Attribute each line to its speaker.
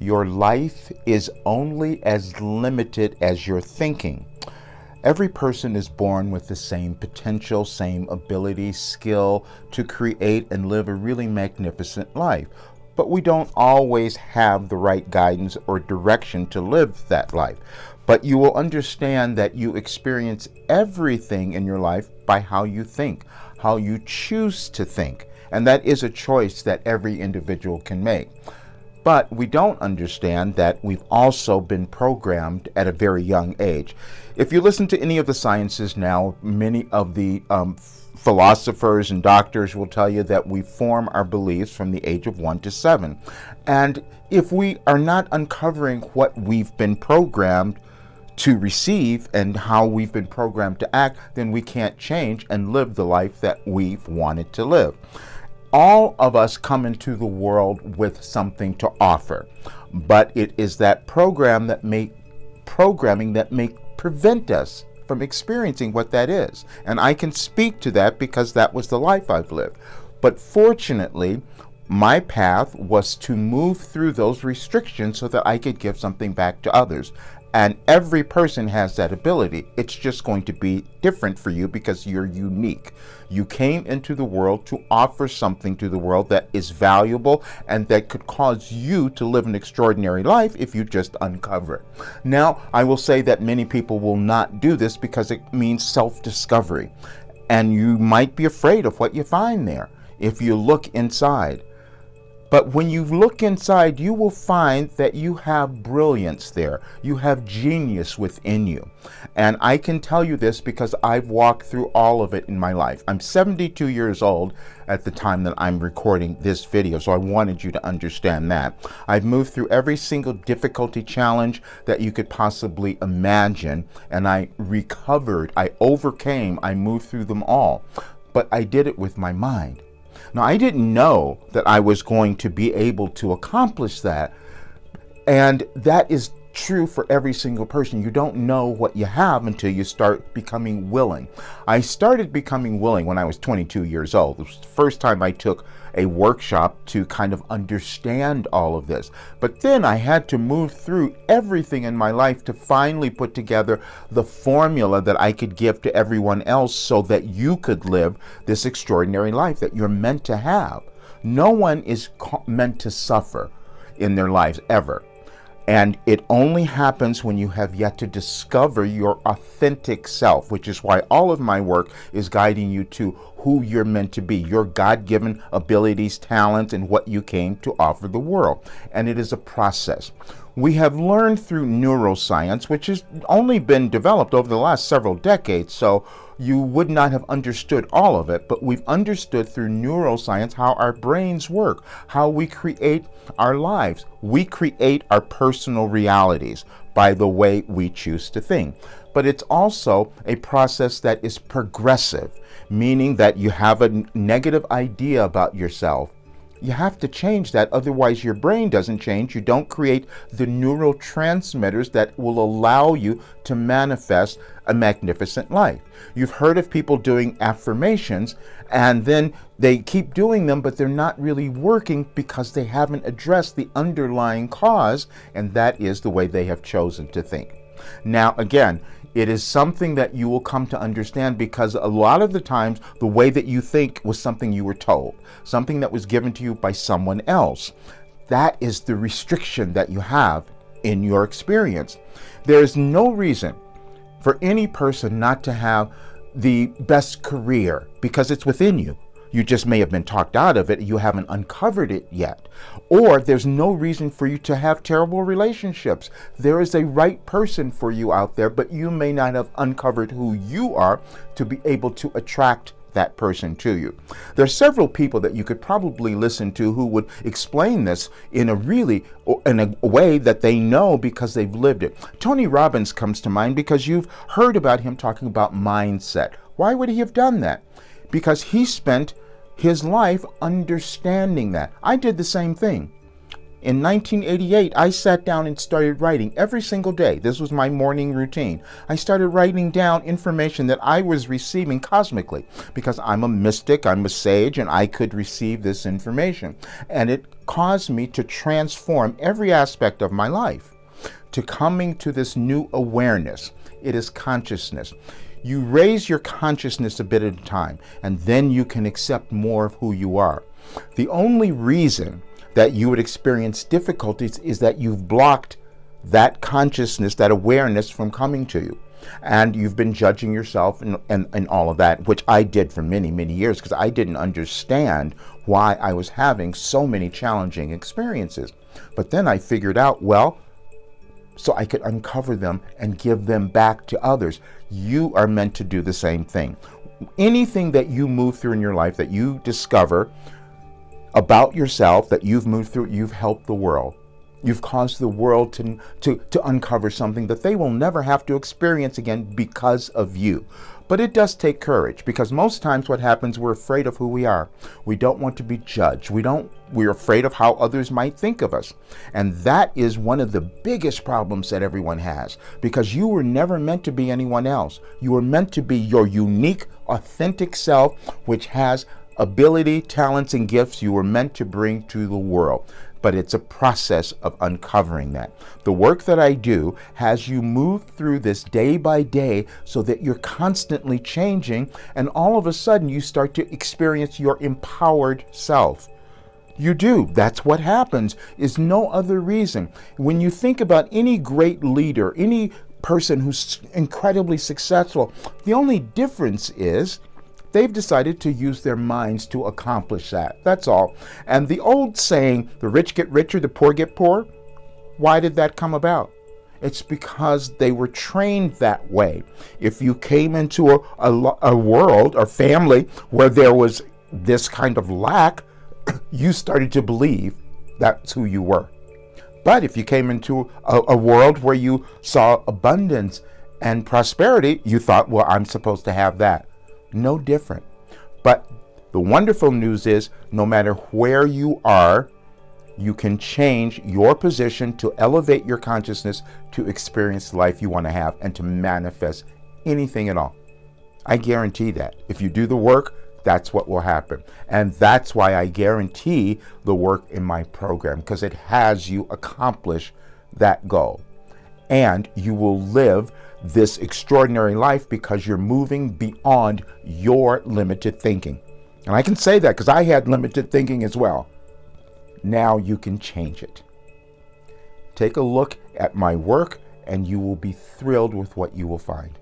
Speaker 1: Your life is only as limited as your thinking. Every person is born with the same potential, same ability, skill to create and live a really magnificent life. But we don't always have the right guidance or direction to live that life. But you will understand that you experience everything in your life by how you think, how you choose to think. And that is a choice that every individual can make. But we don't understand that we've also been programmed at a very young age. If you listen to any of the sciences now, many of the philosophers and doctors will tell you that we form our beliefs from the age of 1 to 7. And if we are not uncovering what we've been programmed to receive and how we've been programmed to act, then we can't change and live the life that we've wanted to live. All of us come into the world with something to offer, but it is that programming that may prevent us from experiencing what that is. And I can speak to that because that was the life I've lived. But fortunately, my path was to move through those restrictions so that I could give something back to others. And every person has that ability. It's just going to be different for you because you're unique. You came into the world to offer something to the world that is valuable and that could cause you to live an extraordinary life if you just uncover it. Now, I will say that many people will not do this because it means self-discovery. And you might be afraid of what you find there if you look inside. But when you look inside, you will find that you have brilliance there. You have genius within you. And I can tell you this because I've walked through all of it in my life. I'm 72 years old at the time that I'm recording this video, so I wanted you to understand that. I've moved through every single difficulty challenge that you could possibly imagine, and I recovered, I overcame, I moved through them all. But I did it with my mind. Now, I didn't know that I was going to be able to accomplish that. And that is true for every single person. You don't know what you have until you start becoming willing. I started becoming willing when I was 22 years old. It was the first time I took a workshop to kind of understand all of this. But then I had to move through everything in my life to finally put together the formula that I could give to everyone else so that you could live this extraordinary life that you're meant to have. No one is meant to suffer in their lives ever. And it only happens when you have yet to discover your authentic self, which is why all of my work is guiding you to who you're meant to be, your God-given abilities, talents, and what you came to offer the world. And it is a process. We have learned through neuroscience, which has only been developed over the last several decades, so you would not have understood all of it, but we've understood through neuroscience how our brains work, how we create our lives. We create our personal realities by the way we choose to think. But it's also a process that is progressive, meaning that you have a negative idea about yourself. You have to change that, otherwise your brain doesn't change. You don't create the neurotransmitters that will allow you to manifest a magnificent life. You've heard of people doing affirmations and then they keep doing them, but they're not really working because they haven't addressed the underlying cause, and that is the way they have chosen to think. Now, again, it is something that you will come to understand because a lot of the times the way that you think was something you were told, something that was given to you by someone else. That is the restriction that you have in your experience. There is no reason for any person not to have the best career because it's within you. You just may have been talked out of it. You haven't uncovered it yet. Or there's no reason for you to have terrible relationships. There is a right person for you out there, but you may not have uncovered who you are to be able to attract that person to you. There are several people that you could probably listen to who would explain this in a way that they know because they've lived it. Tony Robbins comes to mind because you've heard about him talking about mindset. Why would he have done that? Because he spent his life understanding that. I did the same thing. In 1988, I sat down and started writing every single day. This was my morning routine. I started writing down information that I was receiving cosmically, because I'm a mystic, I'm a sage, and I could receive this information. And it caused me to transform every aspect of my life, to coming to this new awareness. It is consciousness. You raise your consciousness a bit at a time, and then you can accept more of who you are. The only reason that you would experience difficulties is that you've blocked that consciousness, that awareness from coming to you. And you've been judging yourself and all of that, which I did for many, many years, because I didn't understand why I was having so many challenging experiences. But then I figured out, well, so I could uncover them and give them back to others. You are meant to do the same thing. Anything that you move through in your life, that you discover about yourself, that you've moved through, you've helped the world. You've caused the world to uncover something that they will never have to experience again because of you. But it does take courage, because most times what happens, we're afraid of who we are. We don't want to be judged. We're afraid of how others might think of us. And that is one of the biggest problems that everyone has, because you were never meant to be anyone else. You were meant to be your unique, authentic self, which has ability, talents, and gifts you were meant to bring to the world. But it's a process of uncovering that. The work that I do has you move through this day by day, so that you're constantly changing, and all of a sudden you start to experience your empowered self. You do. That's what happens, is no other reason. When you think about any great leader, any person who's incredibly successful, the only difference is they've decided to use their minds to accomplish that. That's all. And the old saying, the rich get richer, the poor get poorer, why did that come about? It's because they were trained that way. If you came into a world or family where there was this kind of lack, you started to believe that's who you were. But if you came into a world where you saw abundance and prosperity, you thought, well, I'm supposed to have that. No different. But the wonderful news is, no matter where you are, you can change your position to elevate your consciousness to experience the life you want to have and to manifest anything at all. I guarantee that. If you do the work, that's what will happen. And that's why I guarantee the work in my program, because it has you accomplish that goal. And you will live this extraordinary life because you're moving beyond your limited thinking. And I can say that because I had limited thinking as well. Now you can change it. Take a look at my work and you will be thrilled with what you will find.